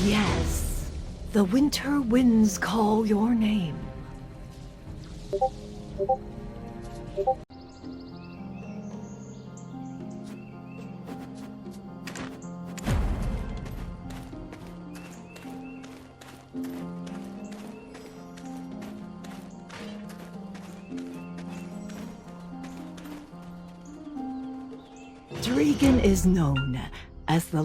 Yes, the winter winds call your name. Dragan is known as the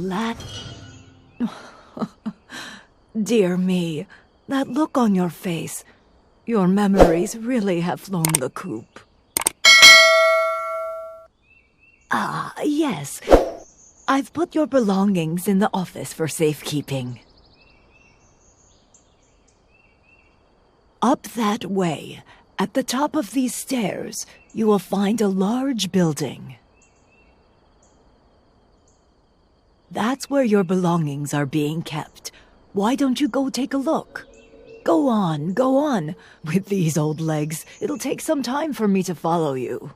Dear me, that look on your face. Your memories really have flown the coop. Ah, yes. I've put your belongings in the office for safekeeping. Up that way, at the top of these stairs, you will find a large building. That's where your belongings are being kept. Why don't you go take a look? Go on, go on. With these old legs, it'll take some time for me to follow you.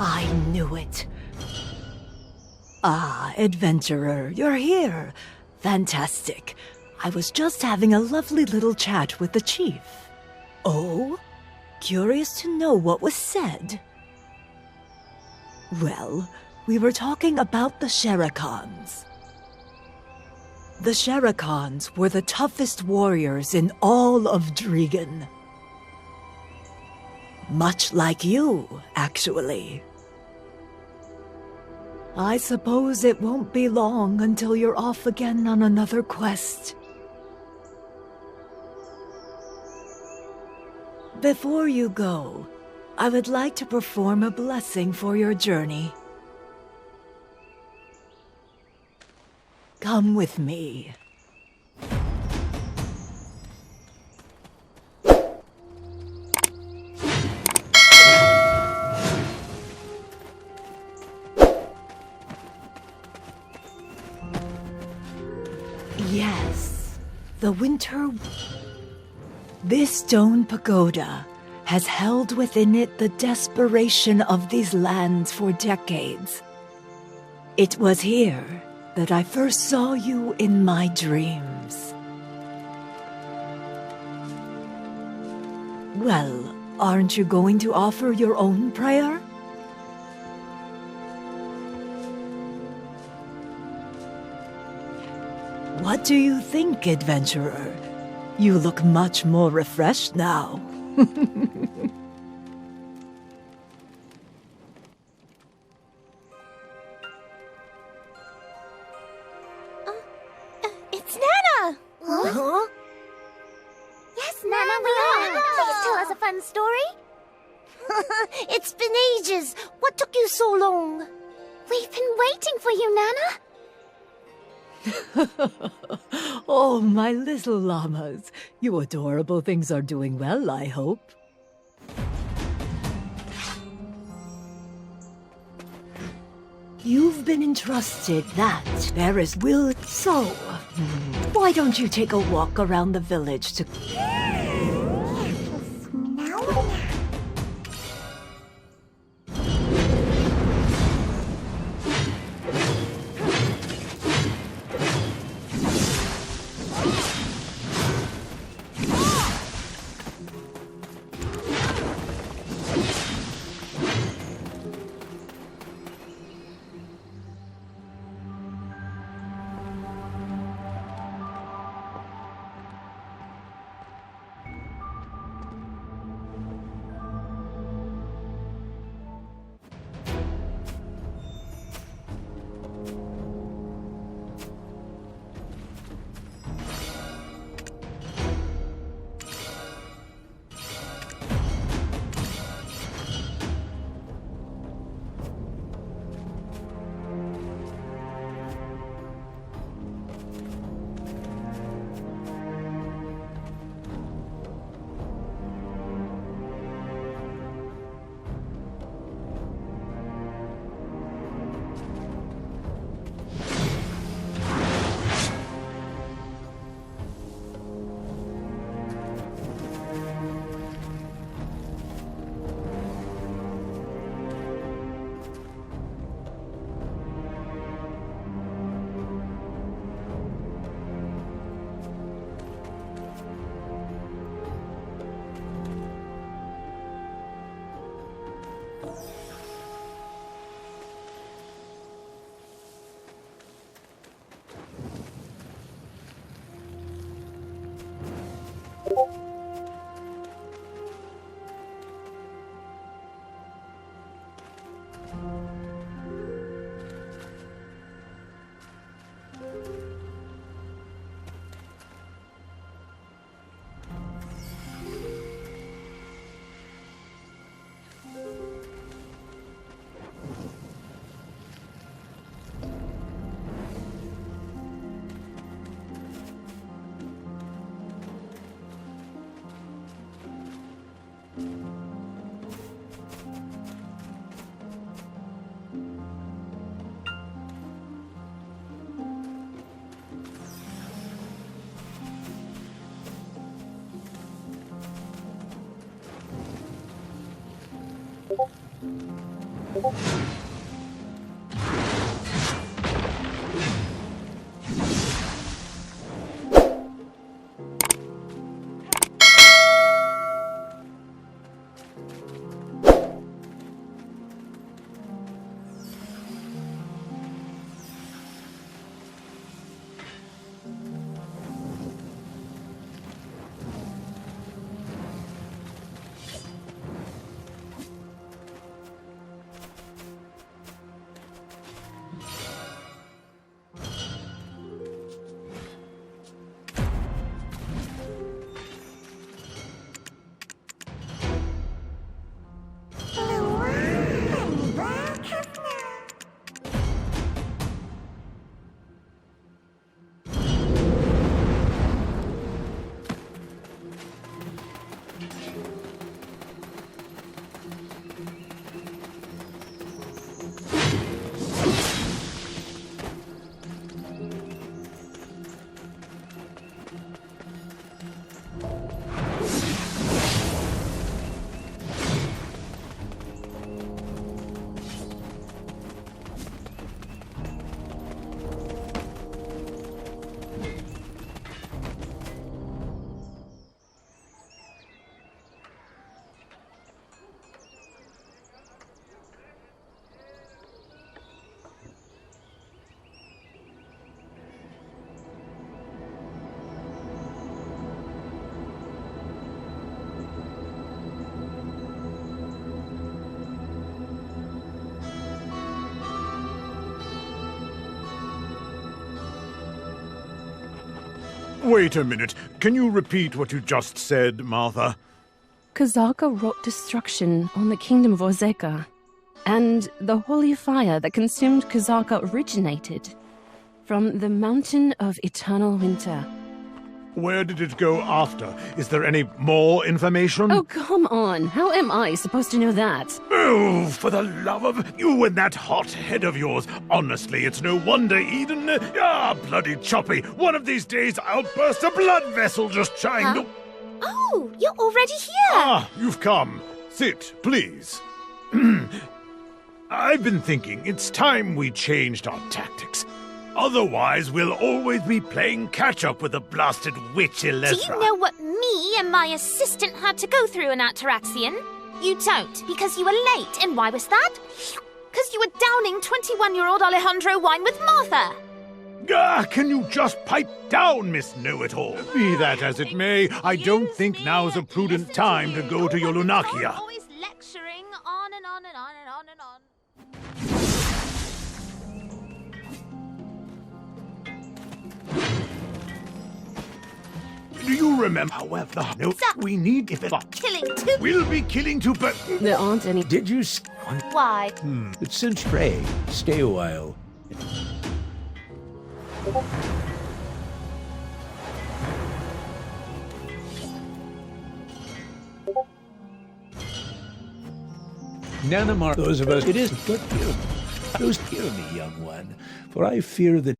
I knew it. Ah, adventurer, you're here. Fantastic. I was just having a lovely little chat with the chief. Oh? Curious to know what was said? Well, we were talking about the Sherakans. The Sherakans were the toughest warriors in all of Dragan. Much like you, actually. I suppose it won't be long until you're off again on another quest. Before you go, I would like to perform a blessing for your journey. Come with me. Yes, the winter... This stone pagoda has held within it the desperation of these lands for decades. It was here that I first saw you in my dreams. Well, aren't you going to offer your own prayer? What do you think, adventurer? You look much more refreshed now. It's Nana! Huh? Yes, Nana, we are. Please tell us a fun story. It's been ages. What took you so long? We've been waiting for you, Nana. Oh, my little llamas. You adorable things are doing well, I hope. You've been entrusted that there is will. So, why don't you take a walk around the village to... Wait a minute. Can you repeat what you just said, Martha? Kazaka wrought destruction on the kingdom of Ozeka, and the holy fire that consumed Kazaka originated from the mountain of eternal winter. Where did it go after? Is there any more information? Oh, come on. How am I supposed to know that? Oh, for the love of you and that hot head of yours. Honestly, it's no wonder Eden... Ah, bloody choppy. One of these days I'll burst a blood vessel just trying to... Oh, you're already here! Ah, you've come. Sit, please. I've been thinking it's time we changed our tactics. Otherwise, we'll always be playing catch-up with the blasted witch Elezra. Do you know what me and my assistant had to go through in Ataraxian? You don't, because you were late. And why was that? Because you were downing 21-year-old Alejandro wine with Martha. Ah, can you just pipe down, Miss Know-It-All? Be that as it may, I don't think now's a prudent time to go to your Lunakia. Always lecturing on and on and on and on and on. Do you remember, however, no, Sir. we need if it... Killing two. We'll be killing two, but... There aren't any... Did you Why? It's since Trey. Stay a while. Nanamar, those of us, it isn't but you. Those hear me, young one, for I fear that...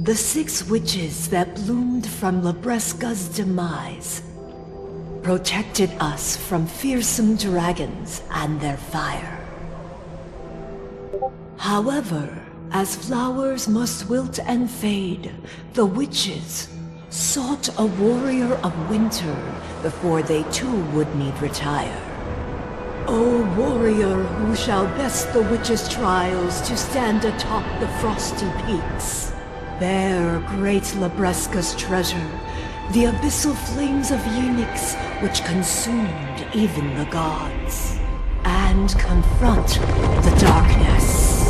The 6 witches that bloomed from Labresca's demise protected us from fearsome dragons and their fire. However, as flowers must wilt and fade, the witches sought a warrior of winter before they too would need retire. O warrior who shall best the witches' trials to stand atop the frosty peaks, bear great Labresca's treasure, the abyssal flames of Unix which consumed even the gods, and confront the darkness.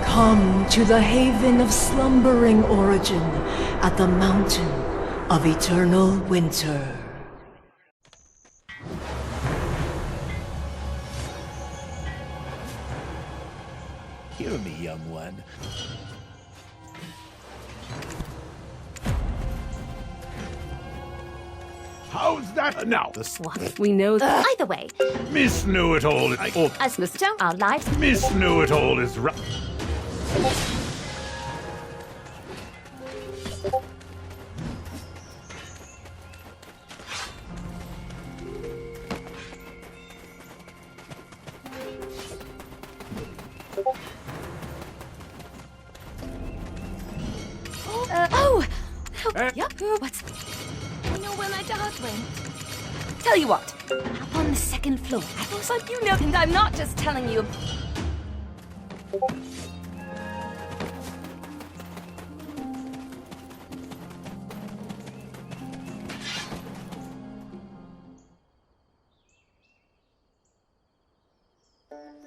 Come to the haven of slumbering origin at the mountain of eternal winter. Hear me, young one. How's that now? We know that... Either way, Miss Know-It-All... Oh, as Mr. Our lives... Miss Know-It-All is right. Yep. What's... You know where my dog went? Tell you what, up on the second floor. It looks like you know, and I'm not just telling you.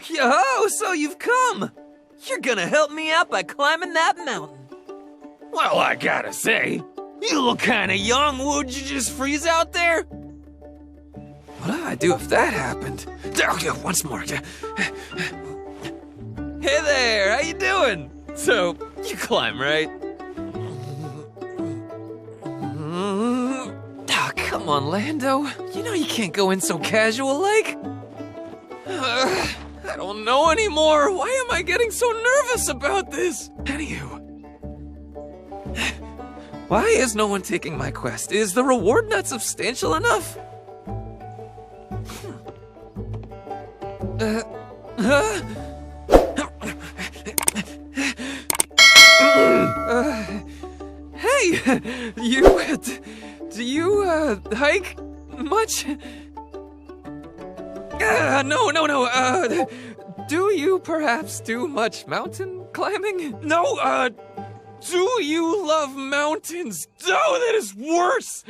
Yo, so you've come! You're gonna help me out by climbing that mountain. Well, I gotta say, you look kinda young. Would you just freeze out there? What do I do if that happened? Okay, once more. Hey there, how you doing? So, you climb, right? Ah, come on, Lando. You know you can't go in so casual-like. I don't know anymore. Why am I getting so nervous about this? Anywho. Why is no one taking my quest? Is the reward not substantial enough? Hey, do you hike much? No. Do you perhaps do much mountain climbing? No, do you love mountains? Oh, that is worse!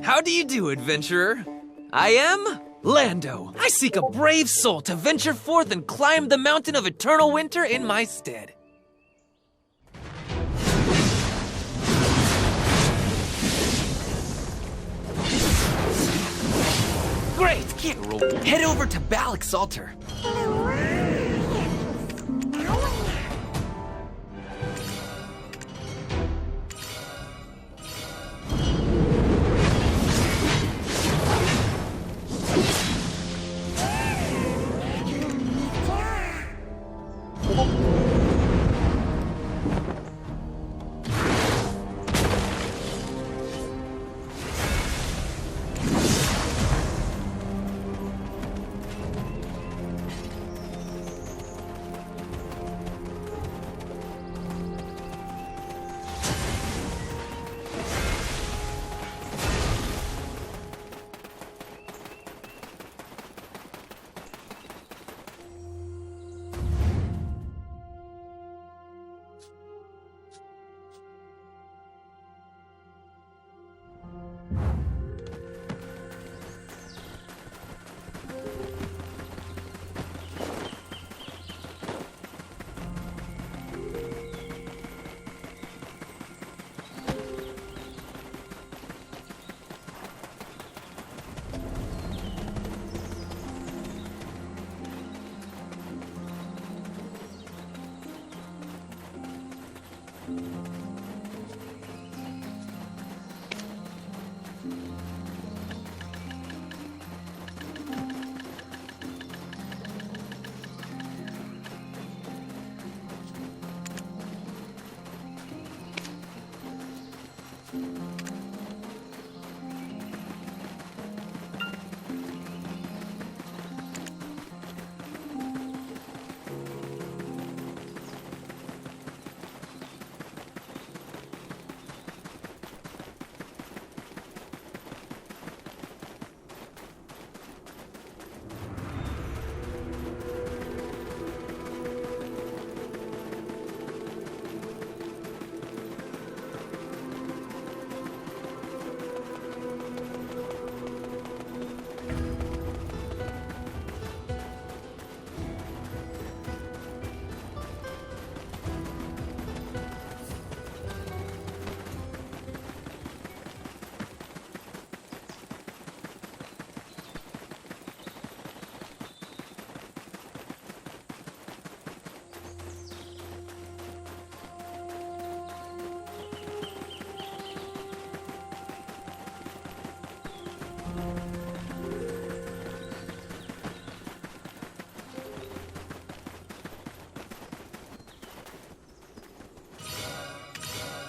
How do you do, adventurer? I am Lando. I seek a brave soul to venture forth and climb the mountain of eternal winter in my stead. Great! Head over to Balak's altar.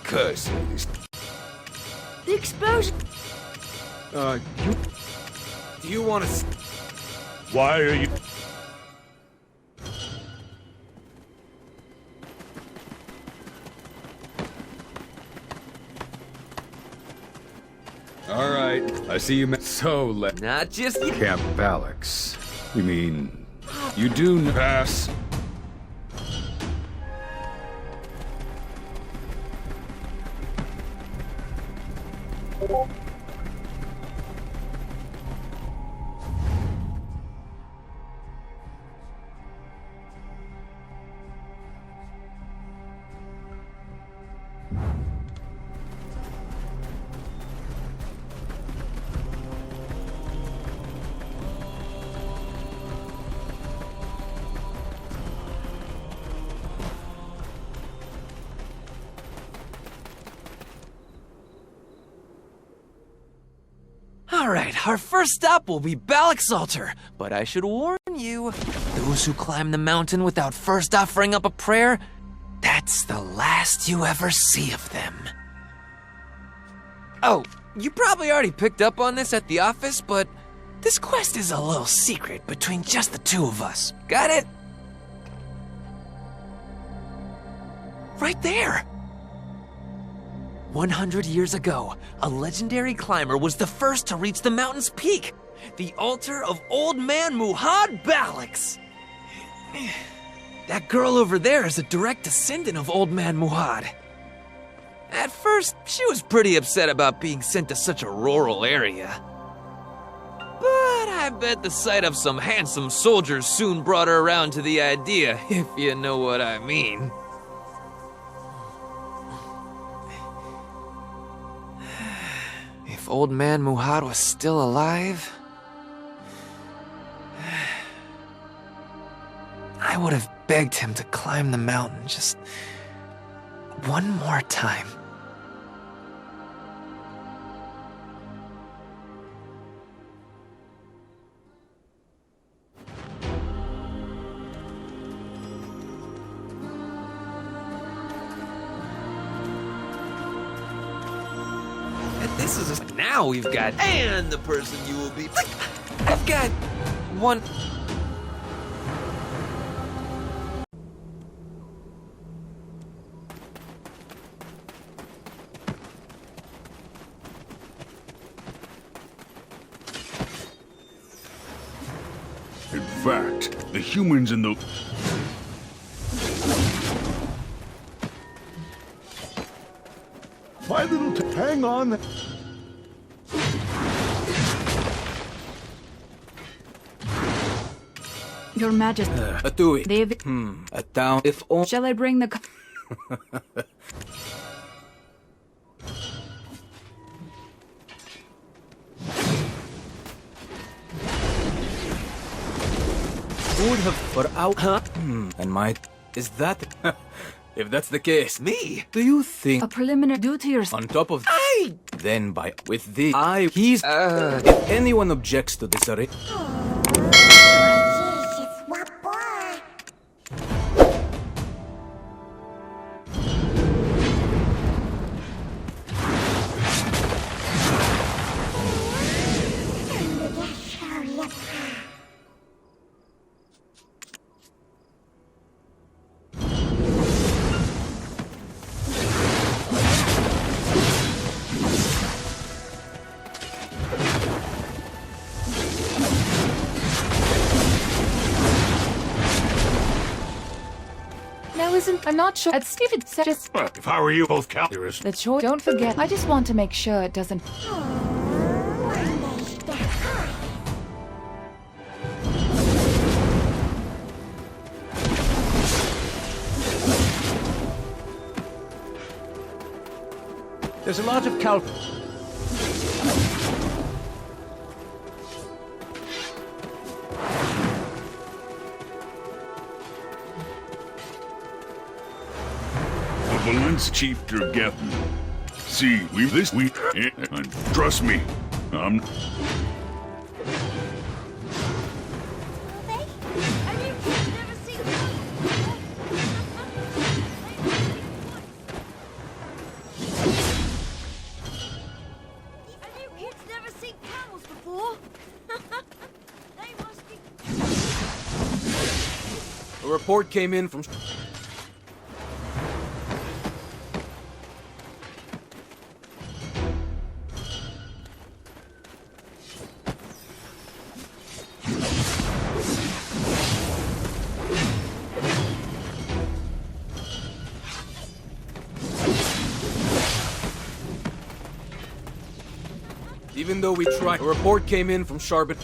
Curse. The explosion. Do you want to... Why are you... All right, I see you. So Not just you. Camp Alex. You mean you do pass? Alright, our first stop will be Balak's altar, but I should warn you, those who climb the mountain without first offering up a prayer, that's the last you ever see of them. Oh, you probably already picked up on this at the office, but this quest is a little secret between just the two of us. Got it? Right there! 100 years ago, a legendary climber was the first to reach the mountain's peak, the altar of Old Man Muhad Balax. That girl over there is a direct descendant of Old Man Muhad. At first, she was pretty upset about being sent to such a rural area. But I bet the sight of some handsome soldiers soon brought her around to the idea, if you know what I mean. If Old Man Muhad was still alive, I would have begged him to climb the mountain just one more time. This is now we've got, and the person you will be. I've got one. In fact, the humans in the... My little... hang on. Your Majesty. Atui. David. A town. If all. Shall I bring the... Would have for out. Huh? And might. Is that. If that's the case. Me? Do you think. A preliminary due to your... On top of. Then by. With the. He's. If anyone objects to this array. I'm not sure. At Steven said just... Well, if I were you, both calculars. The choice. Don't forget. I just want to make sure it doesn't... There's a lot of calc... Balance Chief Drakania. See, and trust me, A report came in from... Even though we tried, a report came in from Charbon.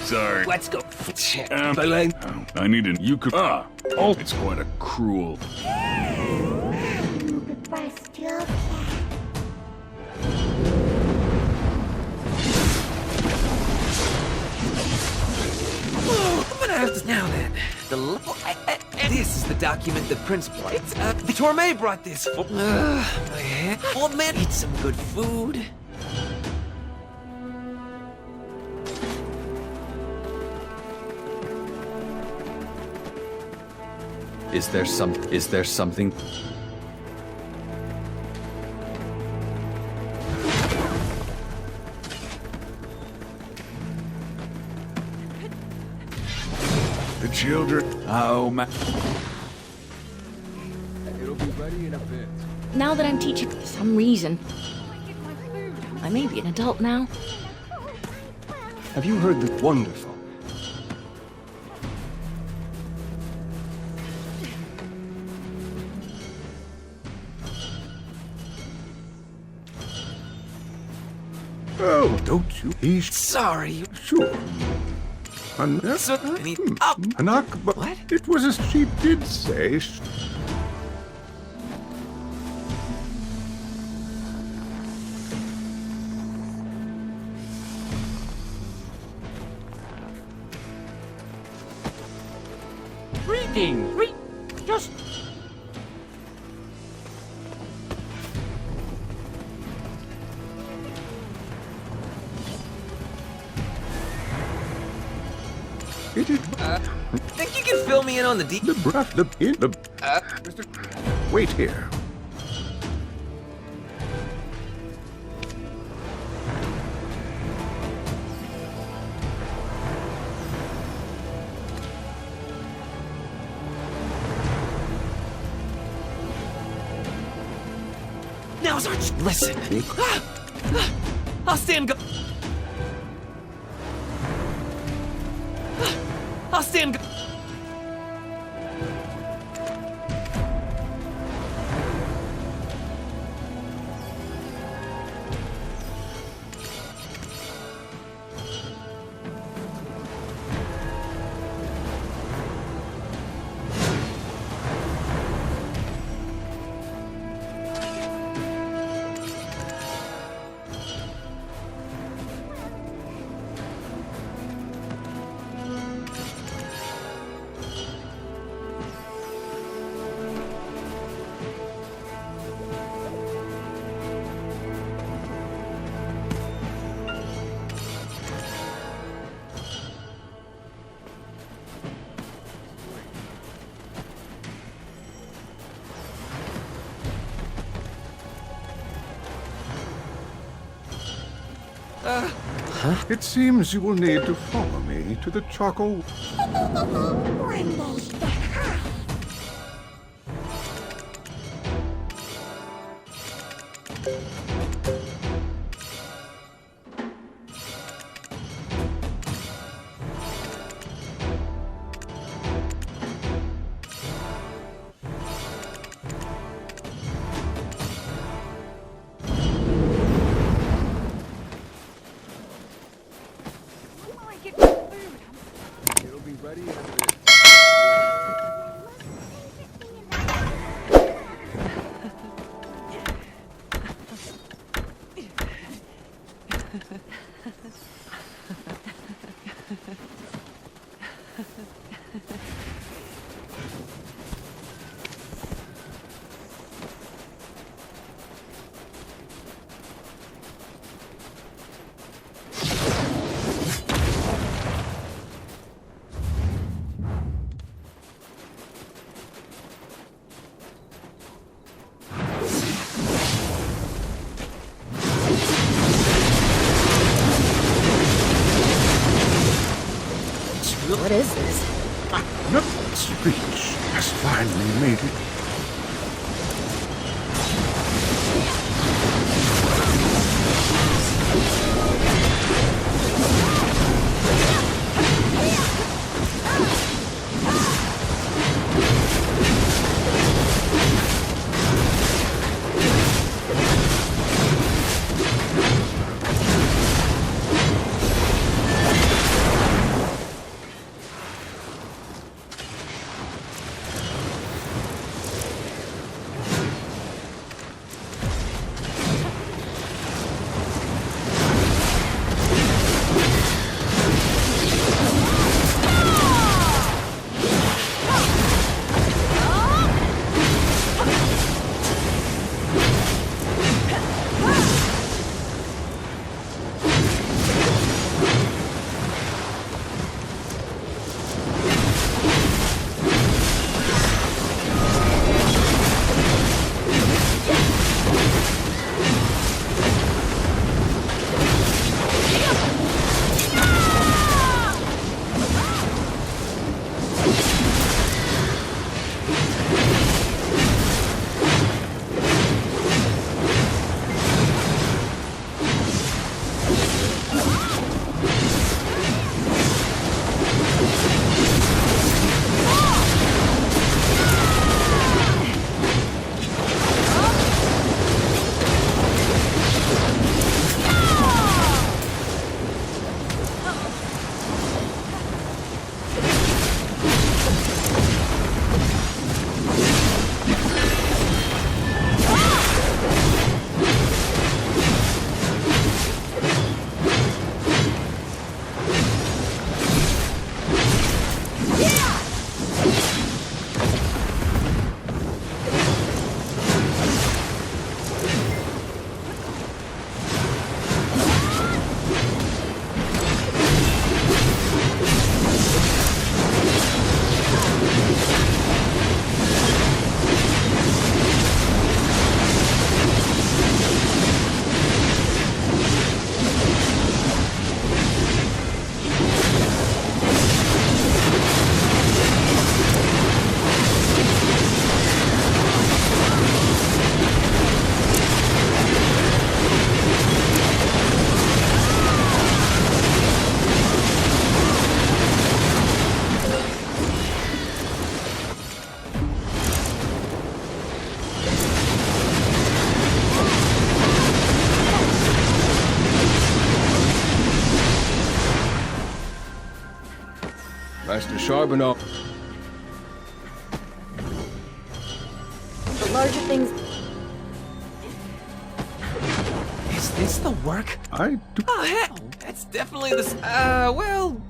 Sorry. Let's go. I need an... You could... Oh, it's quite a cruel... Now then, this is the document the prince brought. The Torme brought this. My head. Old man, eat some good food. Is there something... The children... Oh, man... It'll be ready in a bit. Now that I'm teaching for some reason, I may be an adult now. Have you heard the wonderful? Oh, don't you? He's... Sorry. Sure. What? It was as she did say. Just... It is... think you can fill me in on the deep... Wait here. Now's our... Listen. I'll stand go... I'll stand... It seems you will need to follow me to the charcoal. One day. It'll be ready as it is. What is this? Nothing's reach has finally made it. Master Charbonneau. The larger things. Is this the work? I do. Oh, heck! That's definitely the. Well,